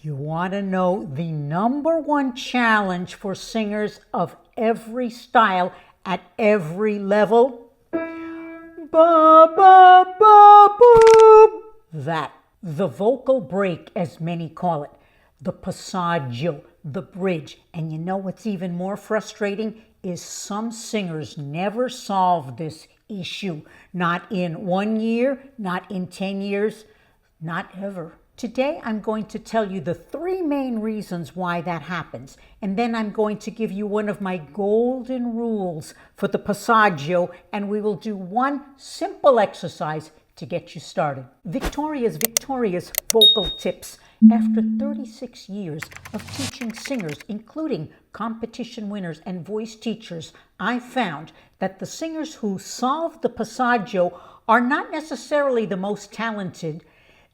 You want to know the number one challenge for singers of every style at every level? Ba, ba, ba, boop. That, the vocal break, as many call it, the passaggio, the bridge. And you know what's even more frustrating is some singers never solve this issue. Not in 1 year, not in 10 years, not ever. Today I'm going to tell you the 3 main reasons why that happens, and then I'm going to give you one of my golden rules for the passaggio, and we will do one simple exercise to get you started. Victoria's vocal tips. After 36 years of teaching singers, including competition winners and voice teachers, I found that the singers who solve the passaggio are not necessarily the most talented.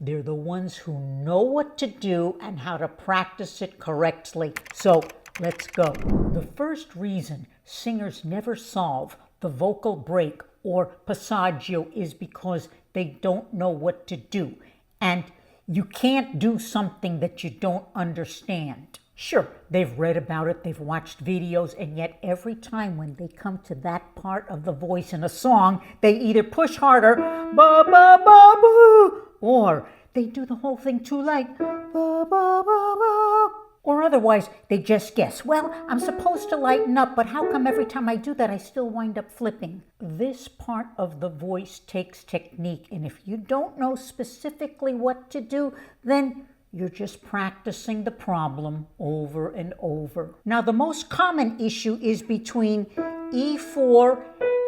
They're the ones who know what to do and how to practice it correctly. So let's go. The first reason singers never solve the vocal break or passaggio is because they don't know what to do. And you can't do something that you don't understand. Sure, they've read about it, they've watched videos, and yet every time when they come to that part of the voice in a song, they either push harder, ba ba ba boo, or they do the whole thing too light, ba ba ba ba, or otherwise they just guess. Well, I'm supposed to lighten up, but how come every time I do that I still wind up flipping? This part of the voice takes technique, and if you don't know specifically what to do, then you're just practicing the problem over and over. Now, the most common issue is between E4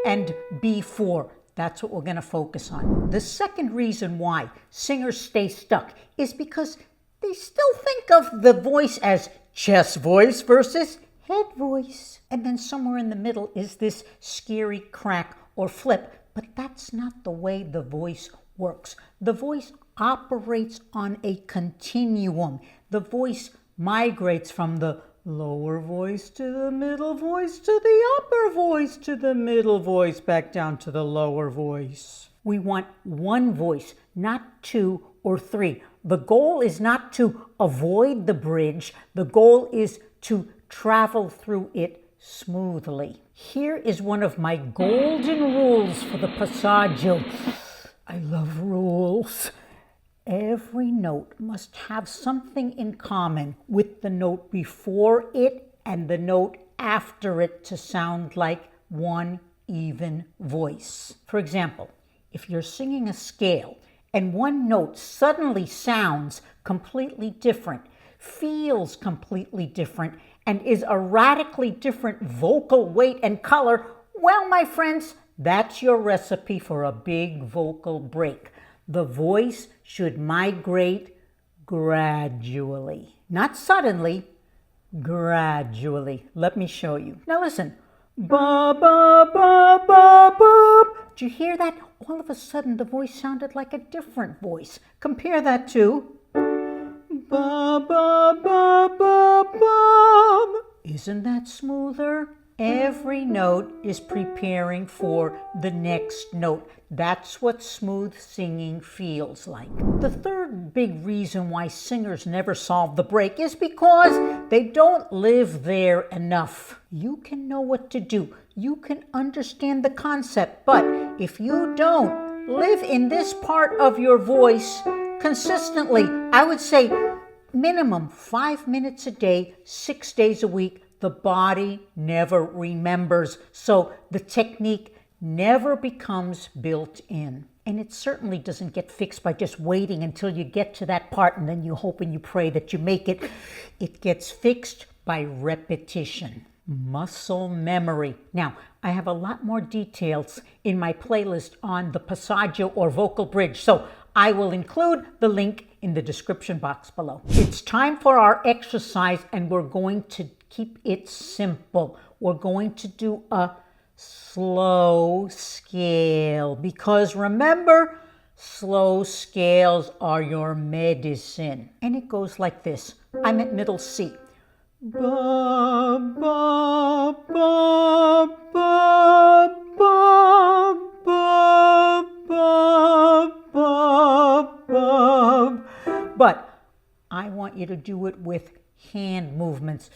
and B4. That's what we're going to focus on. The second reason why singers stay stuck is because they still think of the voice as chest voice versus head voice. And then somewhere in the middle is this scary crack or flip, but that's not the way the voice works. The voice operates on a continuum. The voice migrates from the lower voice to the middle voice to the upper voice to the middle voice back down to the lower voice. We want one voice, not 2 or 3. The goal is not to avoid the bridge. The goal is to travel through it smoothly. Here is one of my golden rules for the passaggio. I love rules. Every note must have something in common with the note before it and the note after it to sound like one even voice. For example, if you're singing a scale and one note suddenly sounds completely different, feels completely different, and is a radically different vocal weight and color, well, my friends, that's your recipe for a big vocal break. The voice should migrate gradually. Not suddenly, gradually. Let me show you. Now listen. Ba, ba, ba, ba, ba. Did you hear that? All of a sudden, the voice sounded like a different voice. Compare that to ba, ba, ba, ba, ba. Isn't that smoother? Every note is preparing for the next note. That's what smooth singing feels like. The third big reason why singers never solve the break is because they don't live there enough. You can know what to do. You can understand the concept, but if you don't live in this part of your voice consistently, I would say minimum 5 minutes a day, 6 days a week, the body never remembers. So the technique never becomes built in. And it certainly doesn't get fixed by just waiting until you get to that part and then you hope and you pray that you make it. It gets fixed by repetition, muscle memory. Now, I have a lot more details in my playlist on the passaggio or vocal bridge, so I will include the link in the description box below. It's time for our exercise, and we're going to keep it simple. We're going to do a slow scale because remember, slow scales are your medicine. And it goes like this. I'm at middle C. Ba, ba, ba, ba, ba, ba, ba, ba, ba. But I want want you to do it with hand movements.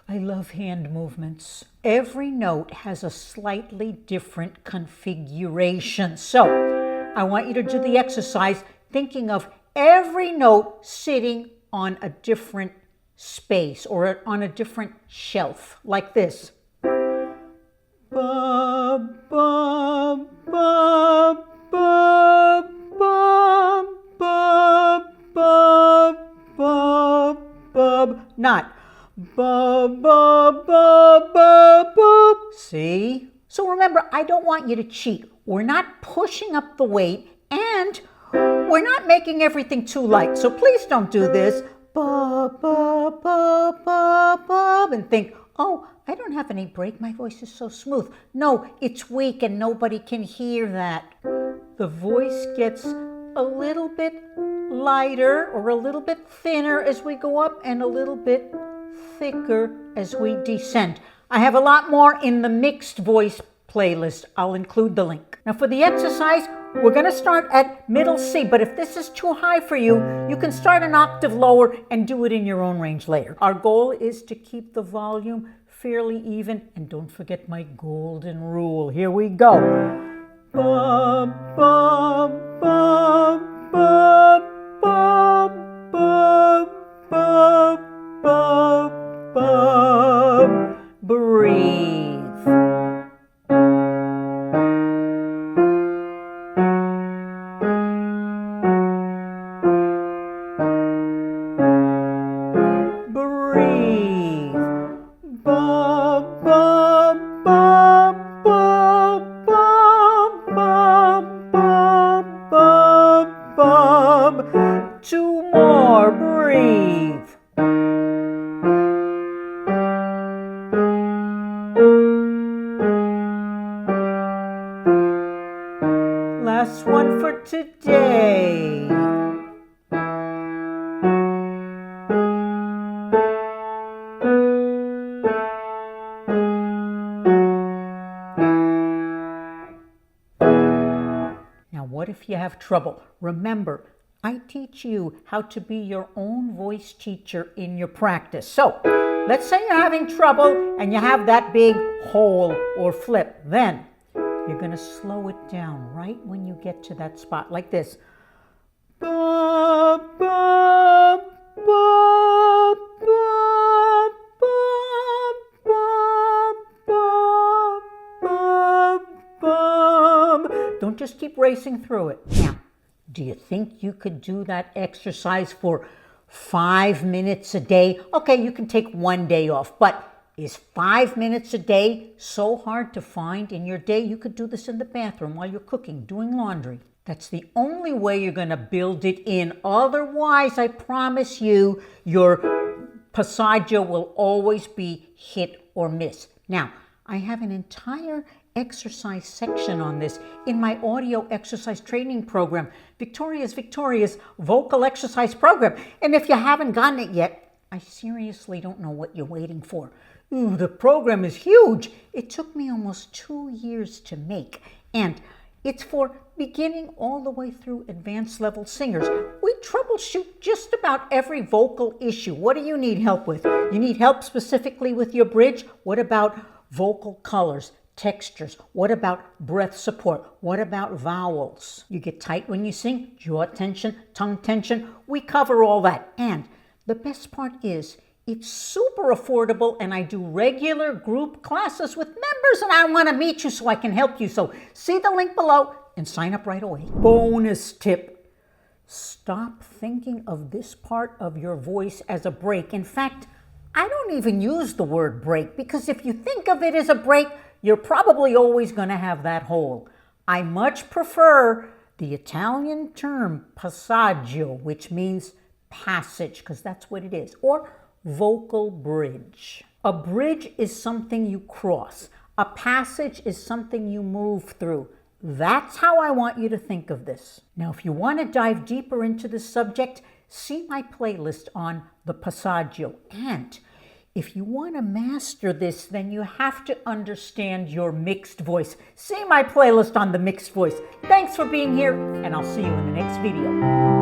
I love hand movements. Every note has a slightly different configuration. So I want you to do the exercise thinking of every note sitting on a different space or on a different shelf, like this. Ba, ba, ba, ba, ba, ba, ba, ba, ba. Not ba, ba, ba, ba, ba. See? So remember, I don't want you to cheat. We're not pushing up the weight and we're not making everything too light. So please don't do this. Ba, ba, ba, ba, ba, and think, oh, I don't have any break. My voice is so smooth. No, it's weak and nobody can hear that. The voice gets a little bit lighter or a little bit thinner as we go up and a little bit thicker as we descend. I have a lot more in the mixed voice playlist. I'll include the link. Now for the exercise, we're going to start at middle C, but if this is too high for you, you can start an octave lower and do it in your own range later. Our goal is to keep the volume fairly even, and don't forget my golden rule. Here we go. Ba, ba, ba, ba, ba, ba, ba, ba, ba. Breathe. Two more, breathe. Last one for today. Now, what if you have trouble? Remember, I teach you how to be your own voice teacher in your practice. So, let's say you're having trouble and you have that big hole or flip. Then, you're going to slow it down right when you get to that spot, like this. Ba, ba, ba, ba, ba, ba, ba, ba. Don't just keep racing through it. Now, do you think you could do that exercise for 5 minutes a day? Okay, you can take one day off, but is 5 minutes a day so hard to find in your day? You could do this in the bathroom while you're cooking, doing laundry. That's the only way you're going to build it in. Otherwise, I promise you, your passaggio will always be hit or miss. Now, I have an entire exercise section on this in my audio exercise training program, Victoria's vocal exercise program. And if you haven't gotten it yet, I seriously don't know what you're waiting for. Ooh, the program is huge. It took me almost 2 years to make, and it's for beginning all the way through advanced level singers. We troubleshoot just about every vocal issue. What do you need help with? You need help specifically with your bridge? What about vocal colors, textures? What about breath support? What about vowels? You get tight when you sing, jaw tension, tongue tension. We cover all that. And the best part is, it's super affordable, and I do regular group classes with members, and I want to meet you so I can help you. So see the link below and sign up right away. Bonus tip: stop thinking of this part of your voice as a break. In fact, I don't even use the word break, because if you think of it as a break, you're probably always going to have that hole. I much prefer the Italian term passaggio, which means passage, because that's what it is, or vocal bridge. A bridge is something you cross. A passage is something you move through. That's how I want you to think of this. Now, if you want to dive deeper into this subject, see my playlist on the passaggio. And if you want to master this, then you have to understand your mixed voice. See my playlist on the mixed voice. Thanks for being here, and I'll see you in the next video.